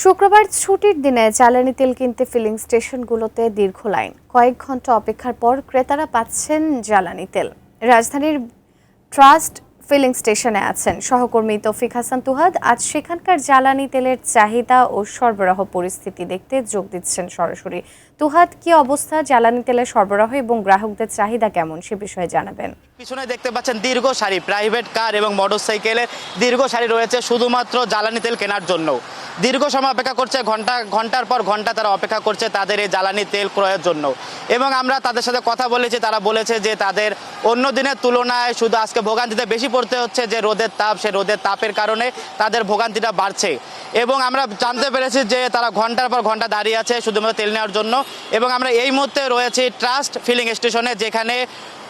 শুক্রবার ছুটির দিনে জ্বালানি তেল কিনতে ফিলিং স্টেশনগুলোতে দীর্ঘ লাইন। কয়েক ঘন্টা অপেক্ষার পর ক্রেতারা পাচ্ছেন জ্বালানি তেল। রাজধানীর ট্রাস্ট ফিলিং স্টেশনে আছেন সহকর্মী তৌফিক হাসান তুহাদ। আজ সেখানকার জ্বালানি তেলের চাহিদা ও সরবরাহ পরিস্থিতি দেখতে যোগ দিচ্ছেন সরাসরি। তুহাদ, কি অবস্থা? জ্বালানি তেলের সরবরাহ এবং গ্রাহকদের চাহিদা কেমন সে বিষয়ে জানাবেন। পিছনে দেখতে পাচ্ছেন দীর্ঘ সারি, প্রাইভেট কার এবং মোটরসাইকেলের দীর্ঘ সারি রয়েছে শুধুমাত্র জ্বালানি তেল কেনার জন্য। দীর্ঘ সময় অপেক্ষা করছে, ঘন্টার পর ঘন্টা তারা অপেক্ষা করছে তাদের এই জ্বালানি তেল ক্রয়ের জন্য। এবং আমরা তাদের সাথে কথা বলেছি, তারা বলেছে যে তাদের অন্য দিনের তুলনায় শুধু আজকে ভোগান্তিতে বেশি পড়তে হচ্ছে, যে রোদের তাপ, সে রোদের তাপের কারণে তাদের ভোগান্তিটা বাড়ছে। এবং আমরা জানতে পেরেছি যে তারা ঘন্টার পর ঘন্টা দাঁড়িয়ে আছে শুধুমাত্র তেল নেওয়ার জন্য। এবং আমরা এই মুহূর্তে রয়েছি ট্রাস্ট ফিলিং স্টেশনে, যেখানে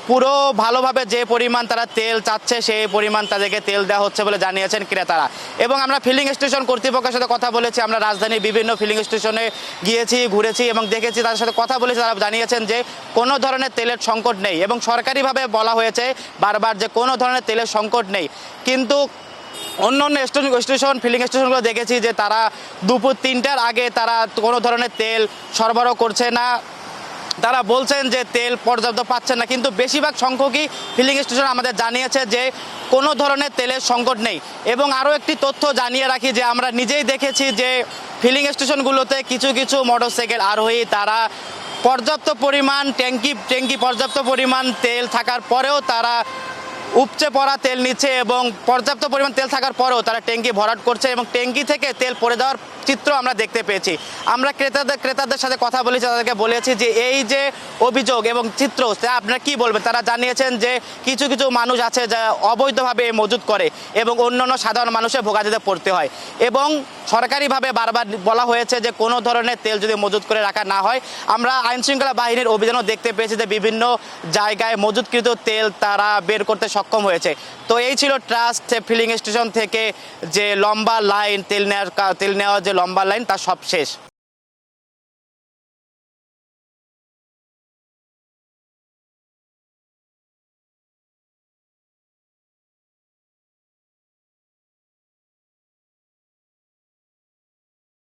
পুরো ভালোভাবে যে পরিমাণ তারা তেল চাচ্ছে সেই পরিমাণ তাদেরকে তেল দেওয়া হচ্ছে বলে জানিয়েছেন ক্রেতারা। এবং আমরা ফিলিং স্টেশন কর্তৃপক্ষের সাথে কথা বলেছি, আমরা রাজধানীর বিভিন্ন ফিলিং স্টেশনে গিয়েছি, ঘুরেছি এবং দেখেছি, তাদের সাথে কথা বলেছি। তারা জানিয়েছেন যে কোনো ধরনের তেলের সংকট নেই এবং সরকারিভাবে বলা হয়েছে বারবার যে কোনো ধরনের তেলের সংকট নেই। কিন্তু অন্য অন্য স্টেশন ফিলিং স্টেশনগুলো দেখেছি যে তারা দুপুর 3টার আগে তারা কোনো ধরনের তেল সরবরাহ করছে না। তারা বলছেন যে তেল পর্যাপ্ত পাচ্ছেন না, কিন্তু বেশিরভাগ সংখ্যকই ফিলিং স্টেশন আমাদের জানিয়েছে যে কোনো ধরনের তেলের সংকট নেই। এবং আরও একটি তথ্য জানিয়ে রাখি যে আমরা নিজেই দেখেছি যে ফিলিং স্টেশনগুলোতে কিছু কিছু মোটরসাইকেল আরোহী তারা পর্যাপ্ত পরিমাণ ট্যাঙ্কি পর্যাপ্ত পরিমাণ তেল থাকার পরেও তারা উপচে পড়া তেল নিচ্ছে এবং পর্যাপ্ত পরিমাণ তেল থাকার পরেও তারা ট্যাঙ্কি ভরাট করছে এবং ট্যাঙ্কি থেকে তেল পড়ে যাওয়ার চিত্র আমরা দেখতে পেয়েছি। আমরা ক্রেতাদের সাথে কথা বলেছি, তাদেরকে বলেছি যে এই যে অভিযোগ এবং চিত্র আপনারা কি বলবেন। তারা জানিয়েছেন যে কিছু কিছু মানুষ আছে যা অবৈধভাবে মজুত করে এবং অন্যান্য সাধারণ মানুষের ভোগান্তিতে পড়তে হয়। এবং সরকারিভাবে বারবার বলা হয়েছে যে কোনো ধরনের তেল যদি মজুত করে রাখা না হয়। আমরা আইনশৃঙ্খলা বাহিনীর অভিযানও দেখতে পেয়েছি যে বিভিন্ন জায়গায় মজুতকৃত তেল তারা বের করতে সক্ষম হয়েছে। তো এই ছিল ট্রাস্ট ফিলিং স্টেশন থেকে যে লম্বা লাইন, তেল নেওয়ার যে লম্বা লাইন, তার সব শেষ।